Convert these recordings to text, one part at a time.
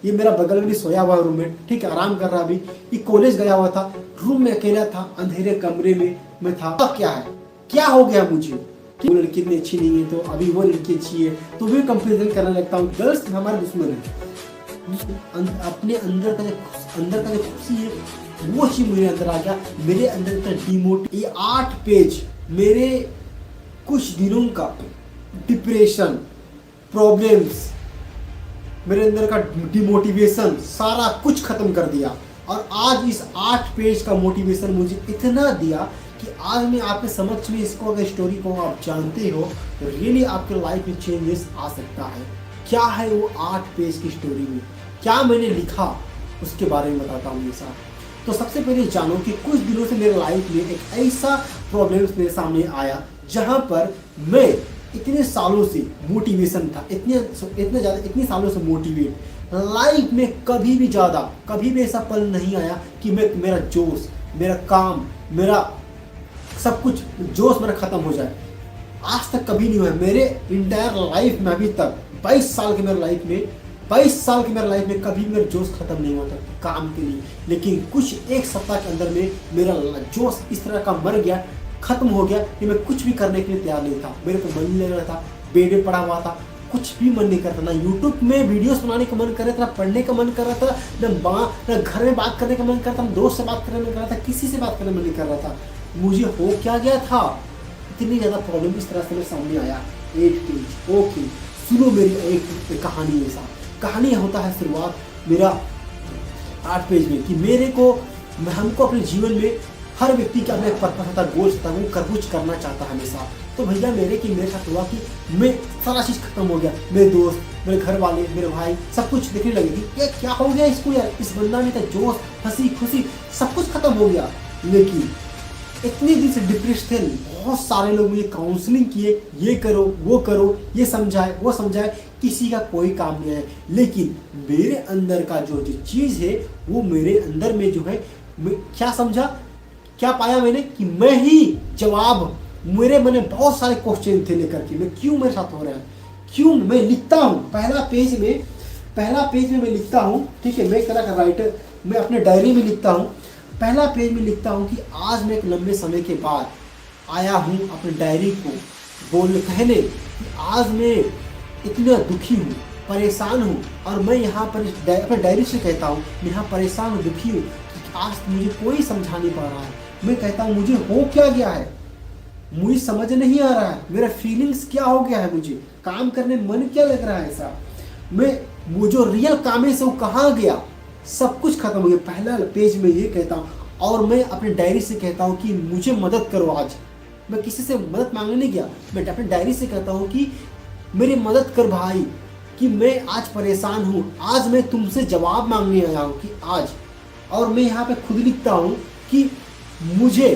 ये मेरा बगल में भी सोया हुआ रूममेट, ठीक है, आराम कर रहा अभी। ये कॉलेज गया हुआ था, रूम में अकेला था, अंधेरे कमरे में मैं था। अब क्या है, क्या हो गया मुझे कि वो लड़की इतनी अच्छी नहीं है तो अभी वो लड़की अच्छी है, तो भी कंपेरिजन करने लगता हूँ। गर्ल्स हमारे दुश्मन है। अपने अंदर का जो खुशी है वो चीज मेरे अंदर आ गया। मेरे अंदर का डिमोट, ये 8 पेज मेरे कुछ दिनों का डिप्रेशन, प्रॉब्लम्स, मेरे अंदर का डिमोटिवेशन सारा कुछ खत्म कर दिया। और आज इस 8 पेज का मोटिवेशन मुझे इतना दिया कि आज मैं आपके समक्ष में इसको, अगर स्टोरी को आप जानते हो तो रियली आपके लाइफ में चेंजेस आ सकता है। क्या है वो 8 पेज की स्टोरी में, क्या मैंने लिखा उसके बारे में बताता हूँ ये साथ। तो सबसे पहले जानो कि कुछ दिनों से मेरे लाइफ में एक ऐसा प्रॉब्लम मेरे सामने आया जहाँ पर मैं इतने सालों से मोटिवेशन था, इतने सालों से मोटिवेट, लाइफ में कभी भी ऐसा पल नहीं आया कि मेरा जोश, मेरा काम, मेरा सब कुछ जोश मेरा खत्म हो जाए। आज तक कभी नहीं हुआ मेरे इंटायर लाइफ में। अभी तक 22 साल की मेरे लाइफ में कभी मेरा जोश खत्म नहीं हुआ था काम के लिए। लेकिन कुछ एक सप्ताह के अंदर में मेरा जोश इस तरह का मर गया, खत्म हो गया कि मैं कुछ भी करने के लिए तैयार नहीं था। मेरे को मन नहीं लग रहा था, बेड पे पड़ा हुआ था, कुछ भी मन नहीं करता। ना यूट्यूब में वीडियोस बनाने का मन कर रहा था, ना पढ़ने का मन कर रहा था, ना घर में बात करने का मन कर रहा था, ना दोस्त से बात करने का मन कर रहा था, किसी से बात करने का मन नहीं कर रहा था। मुझे हो क्या गया था, इतनी ज़्यादा प्रॉब्लम इस तरह से मेरे सामने आया। 8 पेज, ओके सुनो मेरी एक कहानी। ऐसा कहानी होता है शुरुआत मेरा 8 पेज में कि हमको अपने जीवन में हर व्यक्ति का अपना एक पर्पस होता है, गोल्स होता है, वो कुछ करना चाहता है हमेशा। तो भैया मेरे साथ हुआ कि मैं सारा चीज़ खत्म हो गया। मेरे दोस्त, मेरे घर वाले, मेरे भाई सब कुछ देखने लगे कि ये क्या हो गया इसको यार, इस बंदा में तो जोश, हंसी खुशी सब कुछ खत्म हो गया। लेकिन इतने दिन से डिप्रेस थे, बहुत सारे लोग मुझे काउंसलिंग किए, ये करो वो करो, ये समझाए वो समझाए, किसी का कोई काम नहीं है। लेकिन मेरे अंदर का जो चीज़ है वो मेरे अंदर में जो है, मैं क्या समझा, क्या पाया मैंने कि मैं ही जवाब, मेरे मन में बहुत सारे क्वेश्चन थे लेकर के, मैं क्यों मेरे साथ हो रहा है, क्यों मैं लिखता हूँ। पहला पेज में मैं लिखता हूँ, ठीक है, मैं एक तरह का राइटर, मैं अपने डायरी में लिखता हूँ। पहला पेज में लिखता हूँ कि आज मैं एक लंबे समय के बाद आया हूँ अपने डायरी को कहने कि आज मैं इतना दुखी हूँ, परेशान हूँ। और मैं यहाँ पर अपने डायरी से कहता हूँ मैं यहाँ परेशान हूँ, दुखी हूँ कि आज मुझे कोई समझा नहीं पा रहा है। मैं कहता हूँ मुझे हो क्या गया है, मुझे समझ नहीं आ रहा है, मेरा फीलिंग्स क्या हो गया है, मुझे काम करने मन क्या लग रहा है ऐसा, वो जो रियल काम है वो कहाँ गया, सब कुछ खत्म हो गया। पहला पेज में ये कहता हूँ और मैं अपने डायरी से कहता हूँ कि मुझे मदद करो। आज मैं किसी से मदद मांगने नहीं गया, मैं अपने डायरी से कहता हूँ कि मेरी मदद कर भाई, कि मैं आज परेशान हूँ, आज मैं तुमसे जवाब मांगने आया हूँ कि आज। और मैं यहाँ पे खुद लिखता हूँ कि मुझे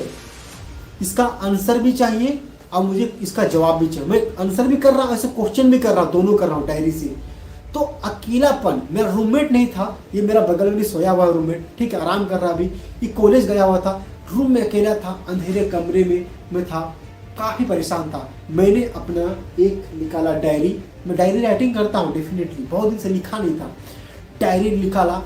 इसका आंसर भी चाहिए और मुझे इसका जवाब भी चाहिए। मैं आंसर भी कर रहा हूँ, ऐसे क्वेश्चन भी कर रहा हूँ, दोनों कर रहा हूँ डायरी से। तो अकेलापन, मेरा रूममेट नहीं था, ये मेरा बगल में भी सोया हुआ रूममेट, ठीक है, आराम कर रहा अभी। ये कॉलेज गया हुआ था, रूम में अकेला था, अंधेरे कमरे में मैं था, काफ़ी परेशान था। मैंने अपना एक निकाला डायरी, मैं डायरी राइटिंग करता हूँ डेफिनेटली, बहुत दिन से लिखा नहीं था। डायरी निकाला,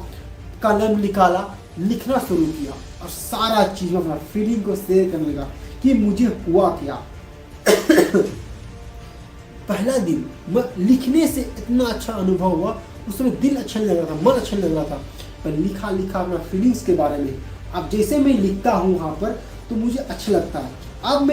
कलम निकाला, लिखना शुरू किया और सारा चीज़ में अपना फीलिंग को शेयर करने लगा कि मुझे हुआ क्या। पहला दिन मैं लिखने से इतना अच्छा अनुभव हुआ, उस समय दिल अच्छा नहीं लग रहा था, मन अच्छा नहीं लग रहा था। मैं लिखा अपना फीलिंग्स के बारे में। अब जैसे मैं लिखता हूँ वहाँ पर तो मुझे अच्छा लगता है। अब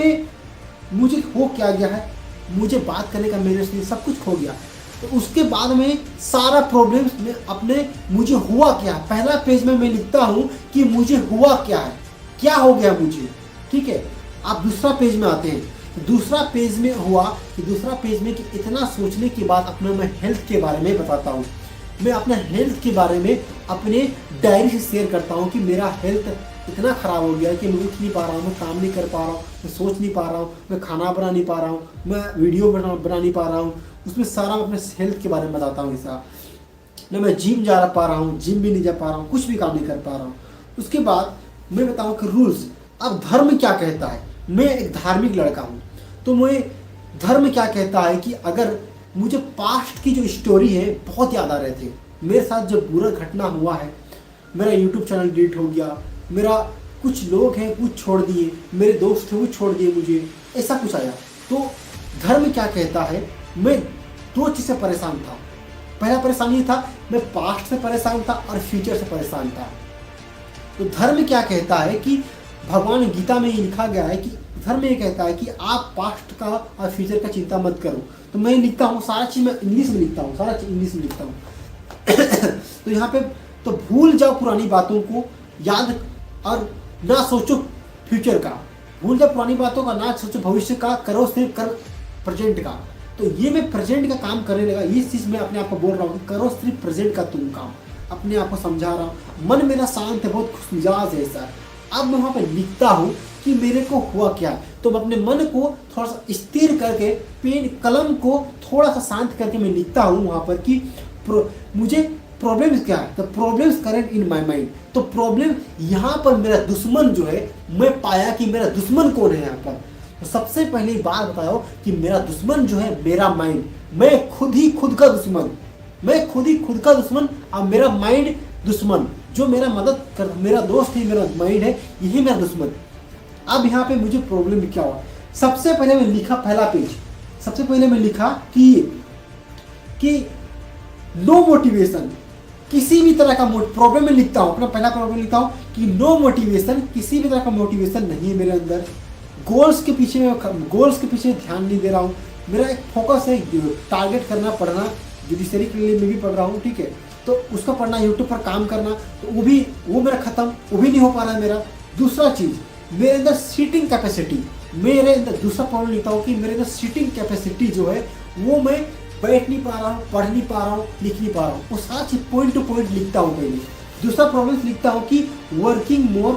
मुझे हो क्या गया है, मुझे बात करने का मेरे से सब कुछ हो गया। तो उसके बाद में सारा प्रॉब्लम्स में अपने मुझे हुआ क्या, पहला पेज में मैं लिखता हूँ कि मुझे हुआ क्या है, क्या हो गया मुझे, ठीक है। आप दूसरा पेज में आते हैं, दूसरा पेज में हुआ कि दूसरा पेज में कि इतना सोचने के बाद अपना मैं हेल्थ के बारे में बताता हूँ। मैं अपना हेल्थ के बारे में अपने डायरी से शेयर करता हूँ कि मेरा हेल्थ इतना ख़राब हो गया है कि मैं उठ नहीं पा रहा हूँ, मैं काम नहीं कर पा रहा हूँ, मैं सोच नहीं पा रहा हूँ, मैं खाना बना नहीं पा रहा हूँ, मैं वीडियो बना नहीं पा रहा हूँ। उसमें सारा अपने हेल्थ के बारे में बताता हूँ ऐसा। न मैं जिम जा पा रहा हूँ, जिम भी नहीं जा पा रहा हूँ, कुछ भी काम नहीं कर पा रहा हूँ। उसके बाद मैं बताऊँ कि रूल्स, अब धर्म क्या कहता है। मैं एक धार्मिक लड़का हूँ, तो मैं धर्म क्या कहता है कि अगर मुझे पास्ट की जो स्टोरी है बहुत याद आ रहे थे, मेरे साथ जो बुरा घटना हुआ है, मेरा यूट्यूब चैनल डिलीट हो गया, मेरा कुछ लोग हैं कुछ छोड़ दिए, मेरे दोस्त थे वो छोड़ दिए मुझे, ऐसा कुछ आया। तो धर्म क्या कहता है, मैं दो चीज़ से परेशान था। पहला परेशान ये था, मैं पास्ट से परेशान था और फ्यूचर से परेशान था। तो धर्म क्या कहता है कि भगवान गीता में ये लिखा गया है कि धर्म ये कहता है कि आप पास्ट का और फ्यूचर का चिंता मत करो। तो मैं लिखता हूँ सारा चीज़, मैं इंग्लिश में लिखता हूँ, सारा चीज़ इंग्लिश में लिखता हूँ। तो यहाँ पे तो भूल जाओ पुरानी बातों को, याद और ना सोचो फ्यूचर का, भूल जाओ पुरानी बातों का, ना सोचो भविष्य का, करो सिर्फ कर प्रेजेंट का। तो ये मैं प्रेजेंट का काम करने लगा, ये चीज़ मैं अपने आप को बोल रहा हूँ, करो सिर्फ प्रेजेंट का तुम काम, अपने आप को समझा रहा हूँ। मन मेरा शांत है, बहुत खुश मिजाज है सर। अब मैं वहाँ पे लिखता हूँ कि मेरे को हुआ क्या। तो मैं अपने मन को थोड़ा सा स्थिर करके, पेन कलम को थोड़ा सा शांत करके मैं लिखता हूँ वहाँ पर कि मुझे प्रॉब्लम्स क्या है, the problems current in my mind. तो प्रॉब्लम यहाँ पर मेरा दुश्मन जो है, मैं पाया कि मेरा दुश्मन कौन है यहाँ पर। तो सबसे पहले बात बताओ कि मेरा दुश्मन जो है मेरा माइंड, मैं खुद ही खुद का दुश्मन, मैं खुद ही खुद का दुश्मन और मेरा माइंड दुश्मन, जो मेरा मदद कर, मेरा दोस्त ही मेरा माइंड है, यही मेरा दुश्मन। अब यहाँ पे मुझे प्रॉब्लम क्या हुआ, सबसे पहले मैं लिखा पहला पेज, सबसे पहले मैं लिखा कि नो मोटिवेशन, किसी भी तरह का प्रॉब्लम में लिखता हूँ, अपना पहला प्रॉब्लम लिखता हूँ कि नो मोटिवेशन, किसी भी तरह का मोटिवेशन नहीं है मेरे अंदर। गोल्स के पीछे ध्यान नहीं दे रहा हूँ। मेरा एक फोकस है टारगेट करना, पढ़ना, जुडिशरी के लिए मैं भी पढ़ रहा हूँ, ठीक है। तो उसका पढ़ना, यूट्यूब पर काम करना, तो वो मेरा खत्म, वो भी नहीं हो पा रहा है मेरा। दूसरा चीज़, मेरे अंदर सीटिंग कैपेसिटी, मेरे अंदर दूसरा प्रॉब्लम लिखता हूँ कि मेरे अंदर सीटिंग कैपेसिटी जो है वो मैं बैठ नहीं पा रहा हूँ, पढ़ नहीं पा रहा हूँ, लिख नहीं पा रहा हूँ। वो सारा चीज पॉइंट टू पॉइंट लिखता हूँ पहले। दूसरा प्रॉब्लम लिखता हूँ कि वॉकिंग मोर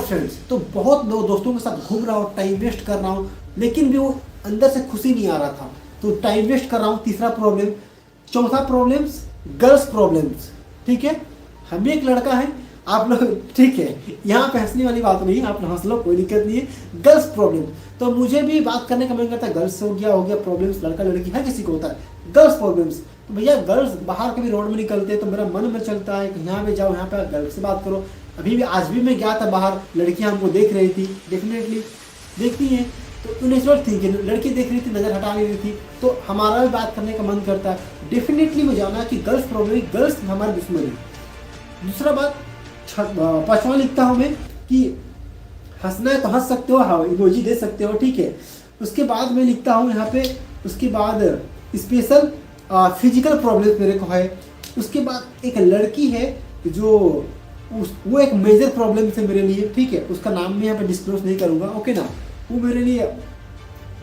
फ्रेंड्स, तो बहुत लोग दोस्तों के साथ घूम रहा हूँ, टाइम वेस्ट कर रहा हूँ, लेकिन भी वो अंदर से खुशी नहीं आ रहा था, तो टाइम वेस्ट कर रहा हूँ। तीसरा प्रॉब्लम। चौथा प्रॉब्लम्स, गर्ल्स प्रॉब्लम्स, ठीक है। हम भी एक लड़का है, आप लोग, ठीक है, यहाँ पे हंसने वाली बात नहीं है, आप हंस लो, कोई दिक्कत नहीं है। गर्ल्स प्रॉब्लम, तो मुझे भी बात करने का मन करता है, गर्ल्स हो गया प्रॉब्लम्स, लड़का लड़की हर किसी को होता है गर्ल्स प्रॉब्लम्स। तो भैया गर्ल्स बाहर कभी रोड में निकलते हैं तो मेरा मन में चलता है कि यहाँ पे जाओ, यहाँ पे गर्ल्स से बात करो। अभी भी आज भी मैं गया था बाहर, लड़कियाँ हमको देख रही थी, डेफिनेटली देखती हैं, तो नेचुरल थिंग है, लड़की देख रही थी, नज़र हटा नहीं रही थी, तो हमारा भी बात करने का मन करता है। डेफिनेटली मुझे जाना कि गर्ल्स प्रॉब्लम, गर्ल्स हमारे दुश्मन है। दूसरा बात, पांचवा लिखता हूँ मैं कि हंसना है तो हंस सकते हो, हाँ इमोजी दे सकते हो, ठीक है। उसके बाद मैं लिखता हूँ यहाँ पे, उसके बाद स्पेशल फिजिकल प्रॉब्लम मेरे को है। उसके बाद एक लड़की है जो वो एक मेजर प्रॉब्लम है मेरे लिए, ठीक है, उसका नाम मैं यहाँ पे डिस्क्लोज नहीं करूँगा, ओके ना। वो मेरे लिए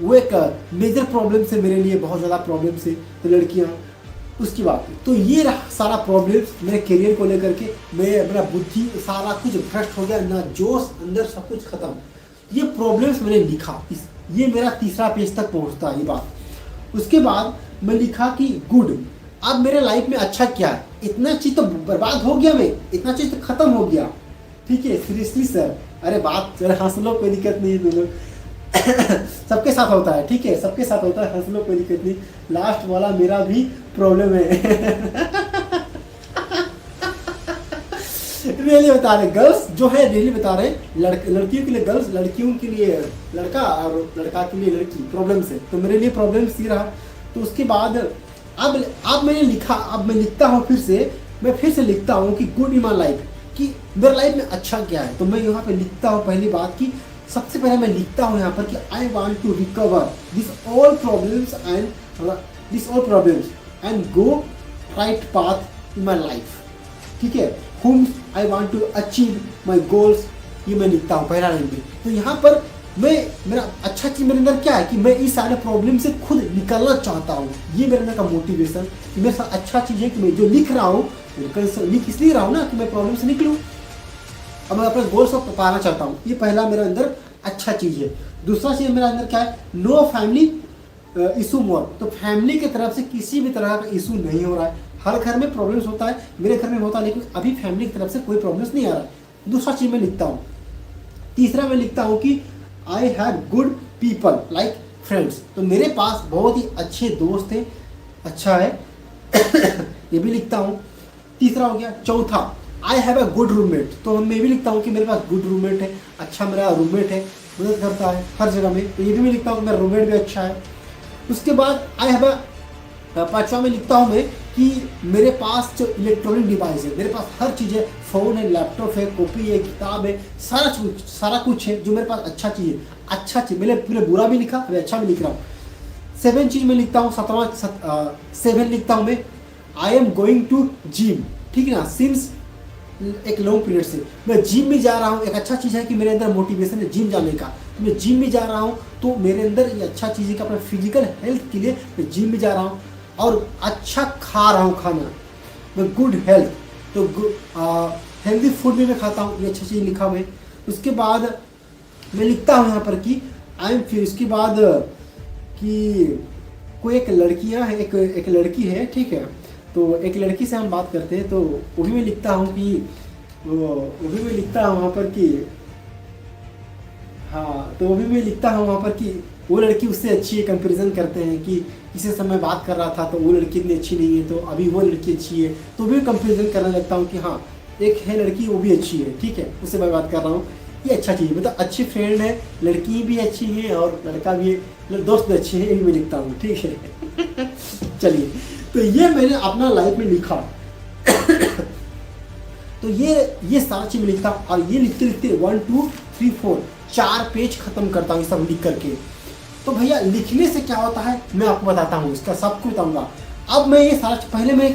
वो एक मेजर प्रॉब्लम से, मेरे लिए बहुत ज़्यादा प्रॉब्लम से, तो लड़कियाँ। उसकी बात, तो ये सारा प्रॉब्लम मेरे करियर को लेकर के, मेरा बुद्धि सारा कुछ भ्रष्ट हो गया, ना जोश, अंदर सब कुछ खत्म। ये प्रॉब्लम्स मैंने लिखा, ये मेरा तीसरा पेज तक पहुंचता है ये बात। उसके बाद मैं लिखा कि गुड, अब मेरे लाइफ में अच्छा क्या है, इतना चीज तो बर्बाद हो गया, मैं इतना चीज तो खत्म हो गया, ठीक है। सीरियसली सर, अरे बात हंस लो, कोई दिक्कत नहीं है, दोनों सबके साथ होता है, ठीक है, सबके साथ होता है, हंस लो, कोई दिक्कत नहीं। लास्ट वाला मेरा भी प्रॉब्लम है। रियली बता रहे, गर्ल्स जो है रियली बता रहे, लड़कियों के लिए गर्ल्स, लड़कियों के लिए लड़का और लड़का के लिए लड़की, प्रॉब्लम से। तो मेरे लिए प्रॉब्लम ही रहा। तो उसके बाद अब मैंने लिखा, अब मैं लिखता हूँ मैं फिर से लिखता हूँ कि गुड इन माई लाइफ, कि मेरे लाइफ में अच्छा क्या है। तो मैं यहाँ पे लिखता हूँ पहली बात की, सबसे पहले मैं लिखता हूँ यहाँ पर कि I want to recover this all problems and go right path in my life, ठीक है। whom I want to achieve my goals, ये मैं लिखता हूँ पहला लाइन में। तो यहाँ पर मेरा अच्छा चीज़ मेरे अंदर क्या है कि मैं इस सारे प्रॉब्लम से खुद निकलना चाहता हूँ। ये मेरे अंदर का मोटिवेशन, कि मेरे साथ अच्छा चीज़ है कि मैं जो लिख रहा हूँ, लिख इसलिए रहा हूँ ना कि मैं प्रॉब्लम से निकलूँ, अब मैं अपने गोल्स को पाना चाहता हूँ। ये पहला मेरे अंदर अच्छा चीज़ है। दूसरा चीज़ मेरे अंदर क्या है, नो फैमिली इशू मोर, तो फैमिली की तरफ से किसी भी तरह का इशू नहीं हो रहा है। हर घर में प्रॉब्लम्स होता है, मेरे घर में होता है, लेकिन अभी फैमिली की तरफ से कोई प्रॉब्लम्स नहीं आ रहा है। दूसरा चीज़ मैं लिखता हूँ। तीसरा मैं लिखता हूँ कि I have good people like friends, तो मेरे पास बहुत ही अच्छे दोस्त हैं, अच्छा है। ये भी लिखता हूँ। तीसरा हो गया। चौथा, I have a good roommate, तो मैं भी लिखता हूँ कि मेरे पास गुड रूममेट है, अच्छा मेरा रूममेट है, मदद करता है हर जगह में, तो ये भी मैं लिखता हूँ कि मेरा रूममेट भी अच्छा है। उसके बाद आई हैव अ, पांचवा में लिखता हूँ मैं कि मेरे पास जो इलेक्ट्रॉनिक डिवाइस है, मेरे पास हर चीज़ है, फ़ोन है, लैपटॉप है, कॉपी है, किताब है, सारा कुछ है जो मेरे पास अच्छा चीज़ है। अच्छा चीज़, मैंने पूरे बुरा भी लिखा, अभी अच्छा भी लिख रहा हूँ। 7 चीज़ में लिखता हूँ। 7 लिखता हूँ मैं, I am going to gym, ठीक है ना, सिंस एक लॉन्ग पीरियड से मैं जिम में जा रहा हूँ। एक अच्छा चीज़ है कि मेरे अंदर मोटिवेशन है जिम जाने का, तो मैं जिम में जा रहा हूँ, तो मेरे अंदर ये अच्छा चीज़ है कि अपना फिजिकल हेल्थ के लिए मैं जिम में जा रहा हूँ और अच्छा खा रहा हूँ खाना, मैं गुड हेल्थ, तो हेल्दी फूड भी मैं खाता हूँ, ये अच्छा चीज़ लिखा मैं। उसके बाद मैं लिखता हूँ यहाँ पर कि आई एम, फिर उसके बाद कि कोई एक लड़कियाँ है, एक लड़की है, ठीक है, तो एक लड़की से हम बात करते हैं, तो वो भी मैं लिखता हूँ कि वो भी मैं लिखता हूँ वहाँ पर कि हाँ, तो वो भी मैं लिखता हूँ वहाँ पर कि वो लड़की उससे अच्छी है, कंपैरिजन करते हैं कि किसी समय बात कर रहा था तो वो लड़की इतनी अच्छी नहीं है, तो अभी वो लड़की अच्छी है, तो भी कंपैरिजन करने लगता हूँ कि हाँ एक है लड़की वो भी अच्छी है, ठीक है, उससे मैं बात कर रहा हूँ, ये अच्छा चीज़ है, मतलब अच्छी फ्रेंड है, लड़की भी अच्छी है और लड़का भी है, दोस्त भी अच्छे हैं, ये भी मैं लिखता हूँ, ठीक है। चलिए, तो ये मैंने अपना लाइफ में लिखा। तो ये सारा चीज में लिखता हूँ और ये लिखते लिखते 1 2 3 4 4 पेज खत्म करता हूँ सब लिख करके। तो भैया लिखने से क्या होता है मैं आपको बताता हूँ, इसका सबको बताऊंगा। अब मैं ये सारा पहले मैं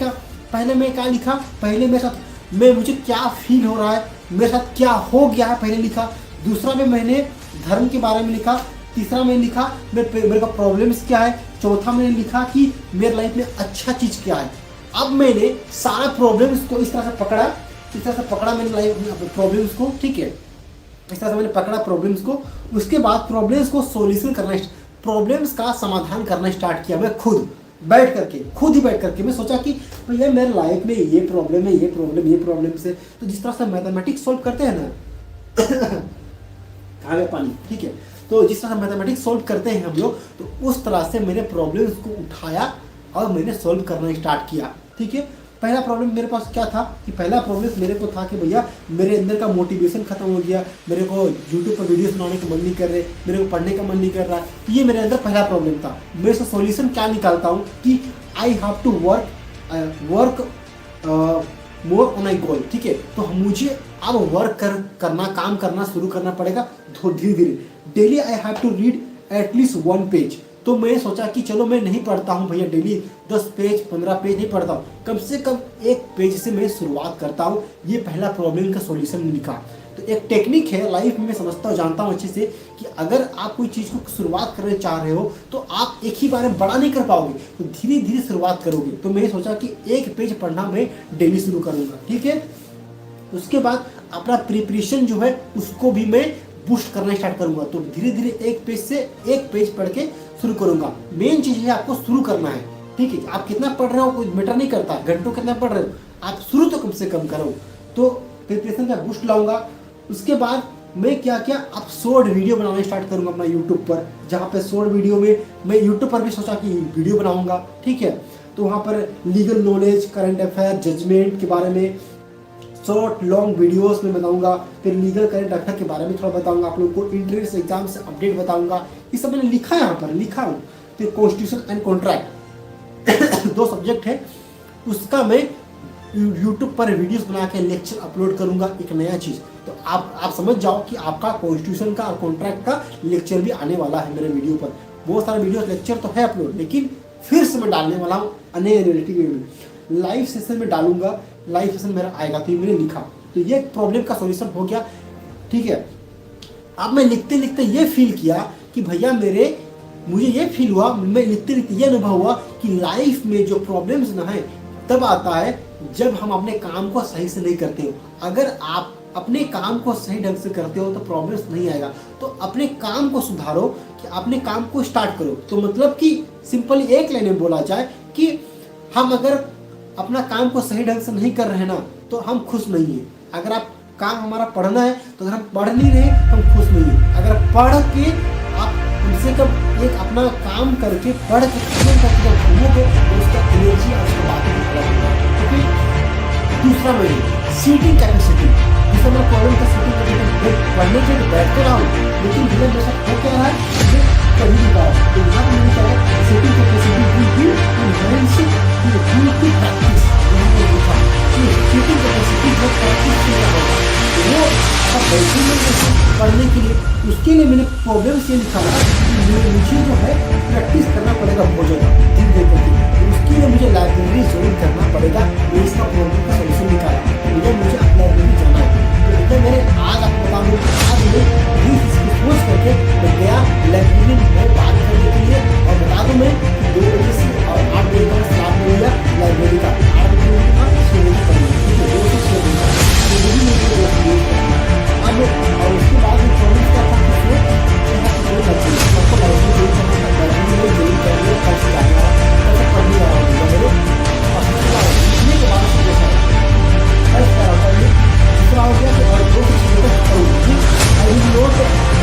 क्या लिखा, पहले मेरे साथ मुझे क्या फील हो रहा है, मेरे साथ क्या हो गया है, पहले लिखा। दूसरा में मैंने धर्म के बारे में लिखा। तीसरा मैंने लिखा मेरे का प्रॉब्लम्स क्या है। चौथा मैंने लिखा कि मेरे लाइफ में अच्छा चीज़ क्या है। अब मैंने सारा प्रॉब्लम्स को इस तरह से पकड़ा, मैंने लाइफ प्रॉब्लम्स को, ठीक है, इस तरह से मैंने पकड़ा प्रॉब्लम्स को। उसके बाद प्रॉब्लम्स को सॉल्यूशन करना, प्रॉब्लम्स का समाधान करना स्टार्ट किया मैं खुद ही बैठ करके मैं सोचा कि भैया मेरे लाइफ में ये प्रॉब्लम है, ये प्रॉब्लम से, तो जिस तरह से मैथमेटिक्स सॉल्व करते हैं ना कहाँ गया पानी, ठीक है, तो जिस तरह मैथमेटिक्स सॉल्व करते हैं हम लोग, तो उस तरह से मैंने प्रॉब्लम्स को उठाया और मैंने सॉल्व करना स्टार्ट किया, ठीक है। पहला प्रॉब्लम मेरे पास क्या था कि पहला प्रॉब्लम मेरे को था कि भैया मेरे अंदर का मोटिवेशन खत्म हो गया, मेरे को यूट्यूब पर वीडियोस बनाने का मन नहीं कर रहे, मेरे को पढ़ने का मन नहीं कर रहा, ये मेरे अंदर पहला प्रॉब्लम था। मैं इसका सॉल्यूशन क्या निकालता हूँ कि I have to work more on I goal, ठीक है, तो मुझे अब काम करना शुरू करना पड़ेगा धीरे धीरे। Daily I have to read at least 1 page. तो मैं सोचा कि चलो मैं नहीं पढ़ता हूँ भैया डेली 10 पेज 15 पेज नहीं पढ़ता हूँ, कम से कम 1 पेज से मैं शुरुआत करता हूँ। ये पहला प्रॉब्लम का सॉल्यूशन लिखा। तो एक टेक्निक है लाइफ में, मैं समझता हूँ, जानता हूँ अच्छे से कि अगर आप कोई चीज़ को शुरुआत करने चाह रहे हो तो आप एक ही बार में बड़ा नहीं कर पाओगे, तो धीरे धीरे शुरुआत करोगे। तो मैंने सोचा कि 1 पेज पढ़ना मैं डेली शुरू करूँगा, ठीक है। उसके बाद अपना प्रिपरेशन जो है उसको भी मैं बूस्ट करना स्टार्ट करूंगा। तो धीरे धीरे 1 पेज से 1 पेज पढ़ के शुरू करूंगा। मेन चीज है आपको शुरू करना है, ठीक है। आप कितना पढ़ रहे हो कोई मैटर नहीं करता, घंटों कितना पढ़ रहे हो, आप शुरू तो कम से कम करो। तो प्रिपरेशन का बूस्ट लाऊंगा। उसके बाद मैं क्या अब शॉर्ट वीडियो बनाना स्टार्ट करूंगा अपना यूट्यूब पर, जहाँ पे शॉर्ट वीडियो में मैं यूट्यूब पर भी सोचा कि वीडियो बनाऊंगा, ठीक है। तो वहाँ पर legal knowledge, current affair, judgement के बारे में शॉर्ट लॉन्ग वीडियोस में बताऊंगा। फिर लीगल करंट अफेयर के बारे में थोड़ा बताऊंगा आप लोगों को, इंट्रेंस एग्जाम से अपडेट बताऊंगा। ये सब मैंने लिखा है, यहाँ पर लिखा हूँ। फिर कॉन्स्टिट्यूशन एंड कॉन्ट्रैक्ट 2 सब्जेक्ट है, उसका मैं यूट्यूब पर वीडियोस बना के लेक्चर अपलोड करूंगा, एक नया चीज़। तो आप समझ जाओ कि आपका कॉन्स्टिट्यूशन का और कॉन्ट्रैक्ट का लेक्चर भी आने वाला है मेरे वीडियो पर। बहुत सारे वीडियो लेक्चर तो है अपलोड, लेकिन फिर से मैं डालने वाला हूँ अन्य रिलेटिव में, लाइव सेशन में डालूंगा। लाइव सेशन मेरा आएगा, तो मैंने लिखा। तो ये प्रॉब्लम का सॉल्यूशन हो गया, ठीक है। अब मैं लिखते लिखते ये फील किया कि भैया मुझे ये फील हुआ, मैं लिखते लिखते ये अनुभव हुआ कि लाइफ में जो प्रॉब्लम्स ना है तब आता है जब हम अपने काम को सही से नहीं करते हो। अगर आप अपने काम को सही ढंग से करते हो तो प्रॉब्लम्स नहीं आएगा। तो अपने काम को सुधारो, कि अपने काम को स्टार्ट करो। तो मतलब कि सिंपली एक लाइन में बोला जाए कि हम अगर अपना काम को सही ढंग से नहीं कर रहे ना तो हम खुश नहीं है। अगर आप काम हमारा पढ़ना है तो अगर हम पढ़ नहीं रहे तो हम खुश नहीं है। अगर पढ़ के आप से कम एक अपना काम करके पढ़ के खत्म करके जब घूमोगे तो उसका एनर्जी और उसका बात नहीं खत्म होगा। क्योंकि दूसरा मेरी सीटिंग कैपेसिटी, जैसे मेरा प्रॉब्लम था सीटिंग कैपेसिटी, पढ़ने के लिए बैठ तो रहा हूँ लेकिन भैया मेरे साथ हो क्या रहा है, मैं पढ़ ही नहीं पा रहा। तो यहाँ पर मैंने क्या है, सीटिंग कैपेसिटी प्रैक्टिस लिखा कि सीटिंग कैपेसिटी जब प्रैक्टिस किया होगा वो अब बैठेंगे कैसे पढ़ने के लिए, उसके लिए मैंने प्रॉब्लम्स ये लिखा था कि मुझे जो है प्रैक्टिस करना पड़ेगा बहुत ज़्यादा दिन देख करके, तो उसके लिए मुझे लाइब्रेरी ज्वाइन करना पड़ेगा। मैं इसका प्रॉब्लम का सोल्यूशन निकाला, तो मुझे अब लाइब्रेरी जाना है। तो मतलब मैंने आज आपको बता दूँ, आज मैं इसकी सोच करके मैं गया लाइब्रेरी में बात करने के लिए, और बता दूँ मैं 2 बजे से और 8 बजे तक स्टार्ट हो गया लाइब्रेरी का, 8 बजे का 6 बजे तक 2 से 6 बजे तक। तो यही मुझे अब और उसके बाद में प्रॉब्लम क्या था कि फिर सबको लाइब्रेरी ज्वाइन करना था, लाइब्रेरी में ज्वाइन कर लिया, कल से जाना कैसे पढ़ नहीं रहा हूँ मेरे और सबके बाद सीखने के बाद मुझे फर्स्ट क्या होता है, दूसरा हो गया कि और 2 से 6 बजे तक करूँगी आई विल नोट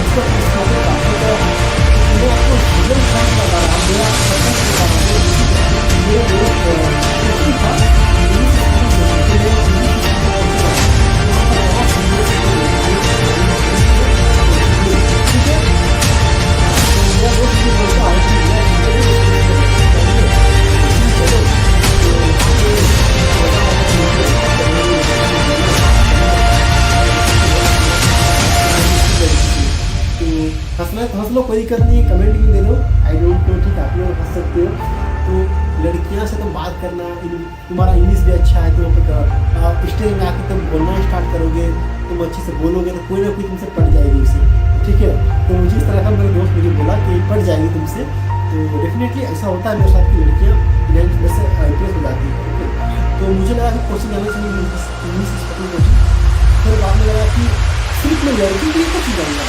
इसको का मैं आपको सीजन फॉर्म लगा रहा हूँ, मेरा हंसना है तो हंस लो, कोई दिक्कत नहीं है, कमेंट भी दे दो, आई डोंट नो, ठीक है, आप लोग हंस सकते हो। तो लड़कियां से तुम बात करना, तुम्हारा इंग्लिश भी अच्छा है तो स्टेज में आके तुम बोलना स्टार्ट करोगे, तुम अच्छे से बोलोगे तो कोई ना कोई तुमसे पढ़ जाएगी उसे, ठीक है। तो मुझे इस तरह का मेरे दोस्त मुझे बोला कि पढ़ जाएगी तुमसे, तो डेफिनेटली ऐसा होता है मेरे साथ की लड़कियाँ 11th में से IPS हो जाती है। तो मुझे लगा कि कोचिंग जाने से इंग्लिश स्पीकिंग कोचिंग, फिर बाद में लगा कि सिर्फ मैं लड़की के लिए कोचिंग जाऊँगा,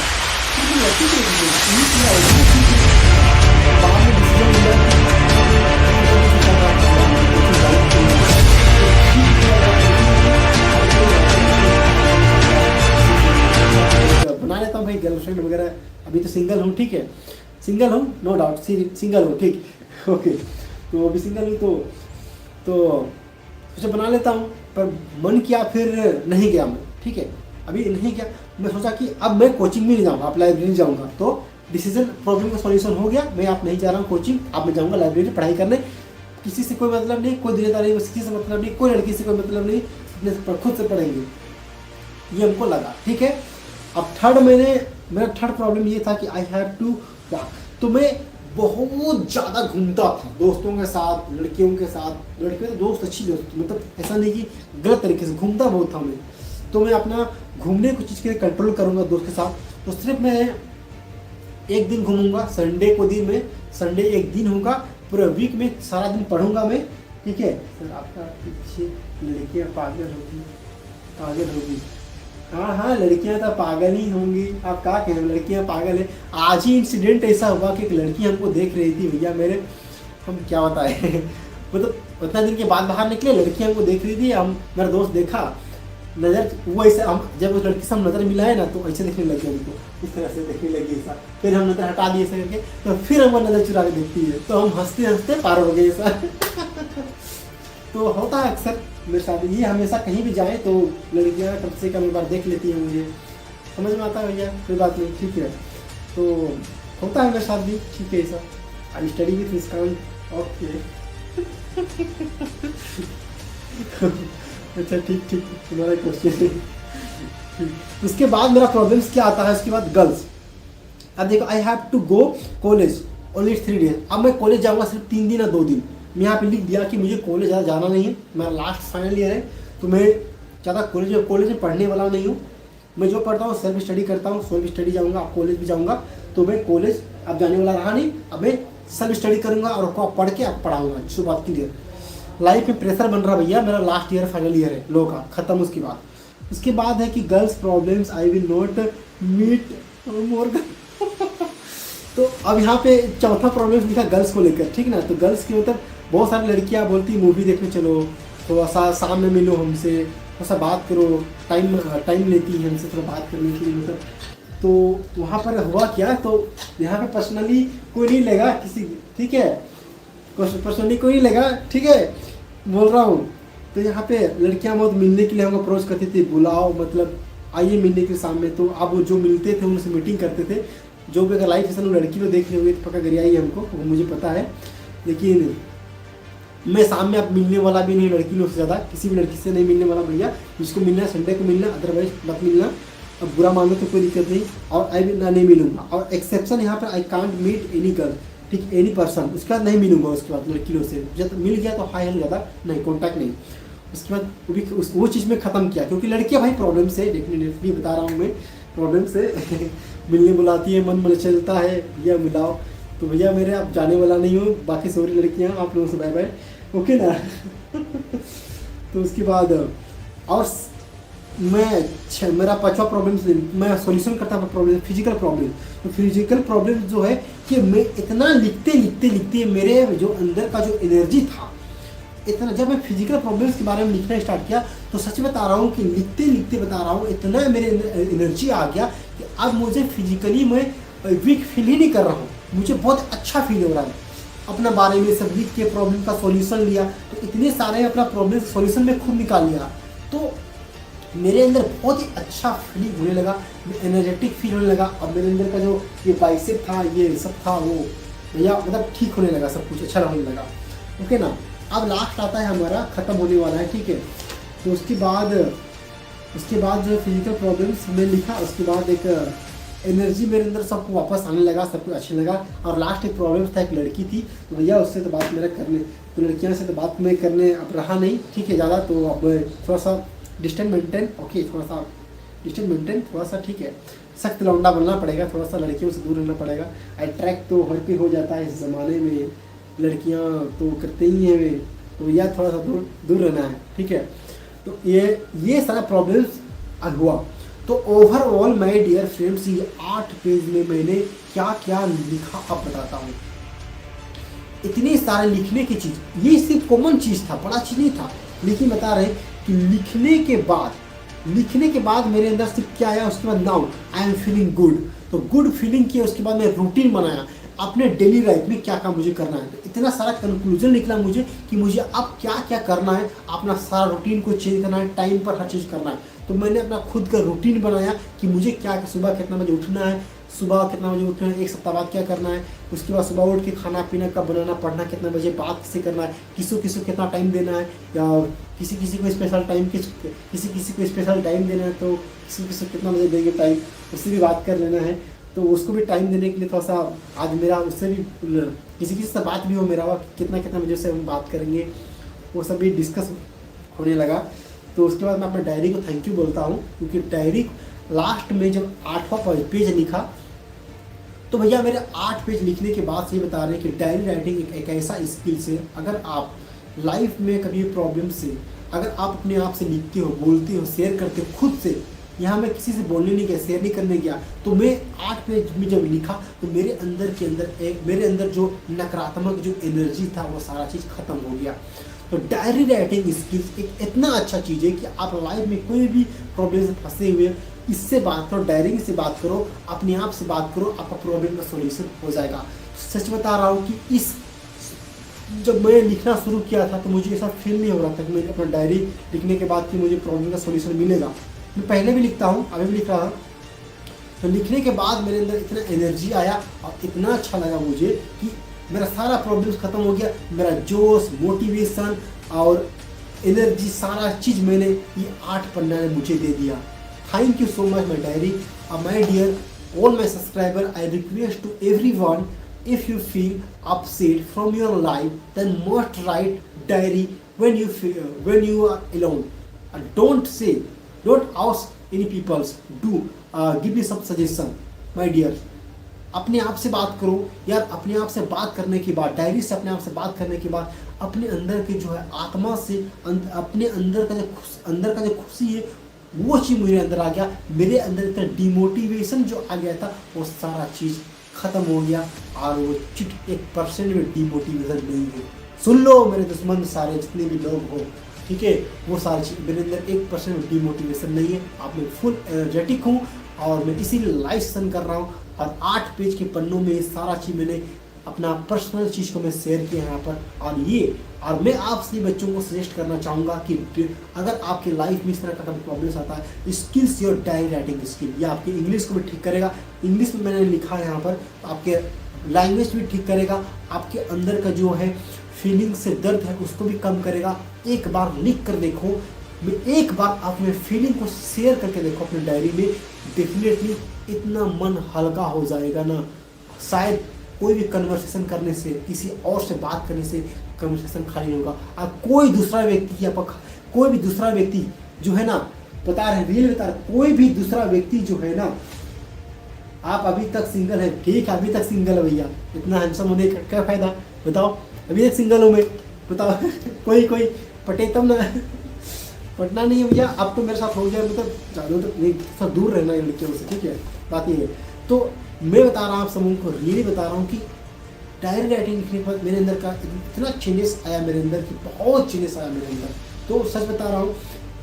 बना लेता हूँ भाई गर्लफ्रेंड वगैरह, अभी तो सिंगल हूँ, ठीक है, सिंगल हूँ नो डाउट, सिंगल हूँ, ठीक, ओके। तो अभी सिंगल हूँ तो सोचा बना लेता हूँ, पर मन किया फिर नहीं गया मैं, ठीक है, अभी नहीं गया। मैं सोचा कि अब मैं कोचिंग भी नहीं जाऊँगा, आप लाइब्रेरी जाऊँगा, तो डिसीजन प्रॉब्लम का सॉल्यूशन हो गया। मैं आप नहीं जा रहा हूँ कोचिंग, अब मैं जाऊँगा लाइब्रेरी पढ़ाई करने, किसी से कोई मतलब नहीं, कोई दुनियादारी किसी से मतलब नहीं, कोई लड़की से कोई मतलब नहीं, अपने से खुद से पढ़ेंगे, ये हमको लगा, ठीक है। अब मेरा थर्ड प्रॉब्लम ये था कि आई हैव टू वॉक, तो मैं बहुत ज़्यादा घूमता था दोस्तों के साथ, लड़कियों के साथ, लड़कियों के दोस्त अच्छी दोस्त, मतलब ऐसा नहीं कि गलत तरीके से, घूमता बहुत था मैं। तो मैं अपना घूमने को चीज़ के लिए कंट्रोल करूँगा दोस्त के साथ, तो सिर्फ मैं एक दिन घूमूंगा, संडे को दिन में, संडे एक दिन होगा, पूरा वीक में सारा दिन पढ़ूंगा मैं, ठीक है। सर आपका पीछे लड़कियाँ पागल होगी, हाँ लड़कियाँ तो पागल ही होंगी, आप क्या कहें, लड़कियाँ पागल है। आज ही इंसिडेंट ऐसा हुआ कि एक लड़की हमको देख रही थी भैया मेरे, हम क्या बताए मतलब उतना दिन के बाद बाहर निकले, लड़की हमको देख रही थी, हम मेरा दोस्त देखा, नज़र वो ऐसे, हम जब उस लड़की से हम नज़र मिला है ना तो ऐसे देखने लगे हमको, इस तरह से देखने लगी ऐसा, फिर हम नज़र हटा दिए ऐसे करके, तो फिर हमको नज़र चुरा के देखती है, तो हम हंसते हंसते पार हो गए ऐसा तो होता है अक्सर मेरे साथ ये, हमेशा कहीं भी जाए तो लड़कियाँ कम से कम एक बार देख लेती हैं, मुझे समझ में आता है भैया, कोई बात नहीं, ठीक है। तो होता है मेरे साथ भी, ठीक है ऐसा। I study with his kind, okay अच्छा ठीक तुम्हारा क्वेश्चन। उसके बाद मेरा प्रॉब्लम्स क्या आता है, उसके बाद गर्ल्स। अब देखो, I have to go college only 3 days, अब मैं कॉलेज जाऊँगा सिर्फ 3 दिन या 2 दिन। मैं यहाँ पे लिख दिया कि मुझे कॉलेज ज़्यादा जाना नहीं है, मेरा लास्ट फाइनल ईयर है, तो मैं ज़्यादा कॉलेज में पढ़ने वाला नहीं हूँ। मैं जो पढ़ता हूँ सेल्फ स्टडी करता हूँ, सेल्फ स्टडी जाऊँगा, अब कॉलेज भी जाऊँगा, तो मैं कॉलेज अब जाने वाला रहा नहीं, अब मैं सेल्फ स्टडी करूँगा और आपको पढ़ के अब पढ़ाऊँगा, जो बात क्लियर। लाइफ में प्रेशर बन रहा भैया, मेरा लास्ट ईयर फाइनल ईयर है लो का, खत्म। उसके बाद है कि girls problems I will not meet more तो अब यहाँ पे चौथा प्रॉब्लम लिखा गर्ल्स को लेकर, ठीक ना। तो गर्ल्स की मतलब बहुत सारी लड़कियाँ बोलती मूवी देखने चलो, थोड़ा सा शाम में मिलो हमसे, थोड़ा सा बात करो, टाइम लेती है हमसे थोड़ा बात करने के लिए, मतलब तो वहाँ पर हुआ क्या, तो यहाँ पे पर्सनली कोई नहीं लगा किसी, ठीक है, पर्सनली कोई नहीं लगा, ठीक है, बोल रहा हूँ। तो यहाँ पे लड़कियाँ बहुत मिलने के लिए हमको अप्रोच करती थी, बुलाओ मतलब आइए मिलने के सामने। तो अब वो जो मिलते थे उनसे मीटिंग करते थे, जो भी अगर लाइव सेशन लड़की को देख रहे हुए तो पक्का गरियाई हमको, वो मुझे पता है। लेकिन मैं सामने अब मिलने वाला भी नहीं लड़की लोग से ज़्यादा, किसी भी लड़की से नहीं मिलने वाला भैया। जिसको मिलना है संडे को मिलना, अदरवाइज मत मिलना। अब बुरा मान लो तो कोई दिक्कत नहीं, और आई भी नहीं मिलूंगा। और एक्सेप्शन यहाँ पर I can't meet any girl, ठीक, एनी पर्सन। उसके बाद नहीं मिलूंगा, उसके बाद लड़की लोग से जब मिल गया तो हाई हेल ज़्यादा नहीं, कॉन्टैक्ट नहीं। उसके बाद वो भी वो चीज़ में ख़त्म किया, क्योंकि लड़कियाँ भाई प्रॉब्लम से, डेफिनेटली बता रहा हूँ मैं, प्रॉब्लम से मिलने बुलाती है, मन चलता है भैया मिलाओ। तो भैया मेरे आप जाने वाला नहीं हो, बाकी सॉरी लड़कियाँ, आप लोगों से बाय बाय, ओके ना। तो उसके बाद और मेरा पांचवा प्रॉब्लम मैं सॉल्यूशन करता हूँ प्रॉब्लम, फिजिकल प्रॉब्लम। तो फिजिकल प्रॉब्लम जो है कि मैं इतना लिखते मेरे जो अंदर का जो एनर्जी था इतना, जब मैं फिजिकल प्रॉब्लम्स के बारे में लिखना स्टार्ट किया तो सच बता रहा हूँ कि लिखते बता रहा हूँ इतना मेरे अंदर एनर्जी आ गया कि अब मुझे फिजिकली मैं वीक फील ही नहीं कर रहा हूँ, मुझे बहुत अच्छा फील हो रहा है। अपना बारे में सब लिख के प्रॉब्लम का सॉल्यूशन लिया, तो इतने सारे अपना प्रॉब्लम सॉल्यूशन में खुद निकाल लिया, तो मेरे अंदर बहुत ही अच्छा फीलिंग होने लगा, एनर्जेटिक फील होने लगा। अब मेरे अंदर का जो ये बाइसेप था, ये सब था, वो भैया मतलब ठीक होने लगा, सब कुछ अच्छा होने लगा, ओके ना। अब लास्ट आता है हमारा, ख़त्म होने वाला है, ठीक है। तो उसके बाद जो फिजिकल प्रॉब्लम्स में लिखा, उसके बाद एक एनर्जी मेरे अंदर सबको वापस आने लगा, सब कुछ अच्छा लगा। और लास्ट एक प्रॉब्लम था, एक लड़की थी, तो भैया उससे तो बात मेरा करने, तो लड़कियों से तो बात मैं करने अब रहा नहीं, ठीक है ज़्यादा। तो अब थोड़ा सा डिस्टेंस मेंटेन, ओके, थोड़ा सा डिस्टेंस मेंटेन, थोड़ा सा ठीक है, सख्त लौंडा बनना पड़ेगा, थोड़ा सा लड़कियों से दूर रहना पड़ेगा। अट्रैक्ट तो हर कोई हो जाता है इस ज़माने में, लड़कियां तो करते ही हैं वे, तो यह थोड़ा सा दूर रहना है, ठीक है। तो ये सारा प्रॉब्लम्स हुआ। तो ओवरऑल माय डियर फ्रेंड्स, ये 8 पेज में मैंने क्या क्या लिखा अब बताता हूँ। इतने सारे लिखने की चीज़, ये सिर्फ कॉमन चीज़ था, बड़ा चीज़ नहीं था, लेकिन बता रहे कि लिखने के बाद मेरे अंदर सिर्फ क्या आया, उसके बाद now I am feeling good. तो गुड फीलिंग किया, उसके बाद मैं रूटीन बनाया अपने डेली लाइफ में क्या क्या मुझे करना है। तो इतना सारा कंक्लूजन निकला मुझे कि मुझे अब क्या क्या करना है, अपना सारा रूटीन को चेंज करना है, टाइम पर हर चीज़ करना है। तो मैंने अपना खुद का रूटीन बनाया कि मुझे क्या सुबह कितना बजे उठना है, सुबह कितना बजे उठना है, एक सप्ताह बाद क्या करना है, उसके बाद सुबह उठ के खाना पीना कब बनाना, पढ़ना कितना बजे, बात किससे करना है, किसी कितना टाइम देना है, या किसी को स्पेशल टाइम, किसी को स्पेशल टाइम देना है, तो किसी कितना बजे देंगे टाइम, उससे भी बात कर लेना है। तो उसको भी टाइम देने के लिए थोड़ा सा आज मेरा उससे भी किसी से बात भी हो मेरा हुआ, कितना बजे से हम बात करेंगे, वो सब भी डिस्कस होने लगा। तो उसके बाद मैं अपने डायरी को थैंक यू बोलता हूँ, क्योंकि डायरी लास्ट में जब 8वां पेज लिखा, तो भैया मेरे 8 पेज लिखने के बाद से ये बता रहे हैं कि डायरी राइटिंग एक ऐसा स्किल्स है, अगर आप लाइफ में कभी प्रॉब्लम से, अगर आप अपने आप से लिखते हो, बोलते हो, शेयर करते हो खुद से, यहाँ मैं किसी से बोलने नहीं गया, शेयर नहीं करने गया, तो मैं 8 पेज में जब लिखा तो मेरे अंदर जो नकारात्मक जो एनर्जी था वो सारा चीज़ खत्म हो गया। तो डायरी राइटिंग स्किल्स एक इतना अच्छा चीज़ है कि आप लाइफ में कोई भी प्रॉब्लम से फंसे हुए, इससे बात करो, डायरी से बात करो, अपने आप से बात करो, आपका प्रॉब्लम का सोल्यूशन हो जाएगा। सच बता रहा हूँ कि जब मैं लिखना शुरू किया था तो मुझे ऐसा फील नहीं हो रहा था कि मैं अपना डायरी लिखने के बाद कि मुझे प्रॉब्लम का सोल्यूशन मिलेगा। मैं पहले भी लिखता हूँ, अभी भी लिख रहा हूँ, तो लिखने के बाद मेरे अंदर इतना एनर्जी आया और इतना अच्छा लगा मुझे कि मेरा सारा प्रॉब्लम्स खत्म हो गया, मेरा जोश, मोटिवेशन और एनर्जी, सारा चीज़ मैंने ये 8 पन्ना ने मुझे दे दिया। Thank you so much my diary. My dear all my subscriber, I request to everyone, if you feel upset from your life, then must write diary when you are alone, and don't ask any peoples, give me some suggestion my dear। अपने आप से बात करो यार, अपने आप से बात करने के बाद, डायरी से अपने आप से बात करने के बाद, अपने अंदर के जो है आत्मा से, अपने अंदर का जो खुशी है वो चीज़ मेरे अंदर आ गया। मेरे अंदर इतना डिमोटिवेशन जो आ गया था वो सारा चीज़ खत्म हो गया, और वो 1% में डिमोटिवेशन नहीं है। सुन लो मेरे दुश्मन सारे जितने भी लोग हो, ठीक है, वो सारी चीज़ मेरे अंदर 1% डिमोटिवेशन नहीं है। आप मैं फुल एनर्जेटिक हूँ और मैं इसीलिए लाइव सेशन कर रहा हूँ। और 8 पेज के पन्नों में सारा चीज़ मैंने अपना पर्सनल चीज़ को मैं शेयर किया यहाँ पर। और मैं आप सभी बच्चों को सजेस्ट करना चाहूँगा कि अगर आपके लाइफ में इस तरह का प्रॉब्लम्स आता है, skills your diary writing skill, ये आपकी इंग्लिश को भी ठीक करेगा। इंग्लिश में मैंने लिखा है यहाँ पर, आपके लैंग्वेज भी ठीक करेगा, आपके अंदर का जो है फीलिंग से दर्द है उसको भी कम करेगा। एक बार लिख कर देखो, एक बार अपने फीलिंग को शेयर करके देखो अपनी डायरी में, डेफिनेटली इतना मन हल्का हो जाएगा ना। शायद कोई भी कन्वर्सेशन करने से, किसी और से बात करने से कन्वर्सेशन खाली होगा। और कोई दूसरा व्यक्ति जो है ना, बता रहे रियल बता रहे, कोई भी दूसरा व्यक्ति जो है ना, आप अभी तक सिंगल है, ठीक है, अभी तक सिंगल है भैया, इतना हैंडसम होने का क्या फायदा, बताओ, अभी तक सिंगल हूँ मैं, बताओ कोई पटे तब ना, पटना नहीं है भैया, अब तो मेरे साथ हो गया, मतलब ज़्यादा तो नहीं, थोड़ा दूर रहना है लड़कियों से, ठीक है, बात ये है। तो मैं बता रहा हूँ आप सबों को, रियली बता रहा हूँ कि डायरी राइटिंग लिखने पर मेरे अंदर का इतना चेंजेस आया मेरे अंदर, कि बहुत चेंजेस आया मेरे अंदर। तो सच बता रहा हूँ,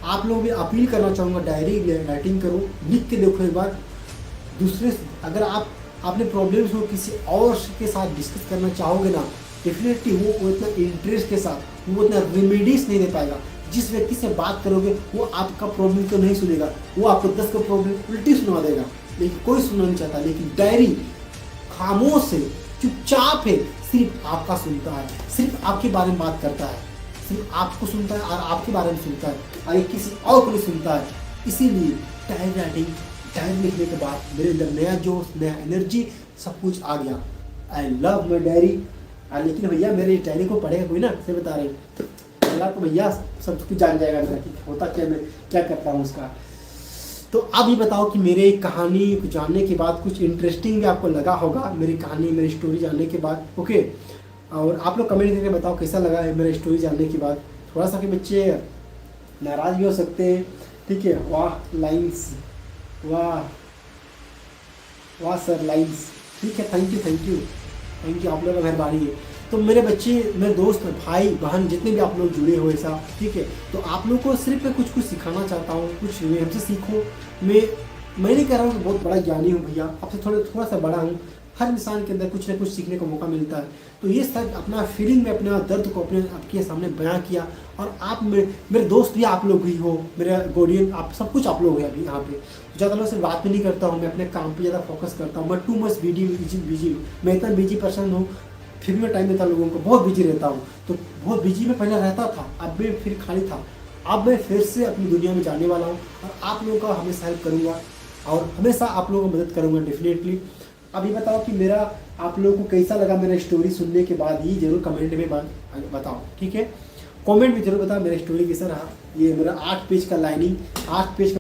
आप लोग भी अपील करना चाहूँगा, डायरी राइटिंग करो, लिख के देखो एक बार। दूसरे अगर आपने प्रॉब्लम्स को किसी और के साथ डिस्कस करना चाहोगे ना, डेफिनेटली वो इतना इंटरेस्ट के साथ वो इतना रेमेडीज नहीं दे पाएगा। जिस व्यक्ति से बात करोगे वो आपका प्रॉब्लम तो नहीं सुनेगा, वो आपको 10 का प्रॉब्लम उल्टी सुनवा देगा, लेकिन कोई सुनना नहीं चाहता। लेकिन डायरी खामोश है, चुपचाप है, सिर्फ आपका सुनता है, सिर्फ आपके बारे में बात करता है, सिर्फ आपको सुनता है और आपके बारे में सुनता है, और किसी और को नहीं सुनता है। इसीलिए डायरी राइटिंग, डायरी लिखने के बाद मेरे अंदर नया जोश, नया एनर्जी, सब कुछ आ गया। I love my diary. लेकिन भैया मेरे डायरी को पढ़ेगा कोई ना, से बता रहे अगला तो भैया सब कुछ जान जाएगा मेरा कि होता क्या, मैं क्या करता हूँ उसका। तो अब ये बताओ कि मेरे कहानी को जानने के बाद कुछ इंटरेस्टिंग भी आपको लगा होगा, मेरी कहानी, मेरी स्टोरी जानने के बाद, ओके। और आप लोग कमेंट करके बताओ कैसा लगा है मेरा स्टोरी जानने के बाद। थोड़ा सा कि बच्चे नाराज़ भी हो सकते हैं, ठीक है। वाह लाइन्स, वाह वाह सर लाइन्स, ठीक है, थैंक यू, आप लोगों का मेहरबानी है। तो मेरे बच्चे, मेरे दोस्त, भाई बहन, जितने भी आप लोग जुड़े हो ऐसा, ठीक है, तो आप लोग को सिर्फ मैं कुछ सिखाना चाहता हूँ, कुछ हमसे सीखो। मैं नहीं कह रहा हूँ कि बहुत बड़ा ज्ञानी हूँ भैया, आपसे थोड़ा सा बड़ा हूँ। हर इंसान के अंदर कुछ ना कुछ सीखने का मौका मिलता है। तो ये सब अपना फीलिंग में, अपना दर्द को अपने आपके सामने बयां किया। और आप मेरे दोस्त भी आप लोग ही हो, मेरे गार्डियन, आप सब कुछ आप लोग हैं अभी यहाँ पे। ज़्यादा लोग से बात भी नहीं करता हूँ, मैं अपने काम पे ज़्यादा फोकस करता हूँ। मैं टू मच बिजी, मैं इतना बिजी पर्सन हूँ, फिर भी मैं टाइम देता लोगों को, बहुत बिजी रहता हूँ। तो बहुत बिजी में पहले रहता था, अब मैं फिर खाली था। अब मैं फिर से अपनी दुनिया में जाने वाला हूँ और आप लोगों का हमेशा हेल्प करूँगा और हमेशा आप लोगों को मदद करूँगा डेफिनेटली। अभी बताओ कि मेरा आप लोगों को कैसा लगा मेरा स्टोरी सुनने के बाद, ही जरूर कमेंट में बताओ, ठीक है। कमेंट में जरूर बताओ मेरा स्टोरी कैसा रहा। ये मेरा 8 पेज का लाइनिंग, 8 पेज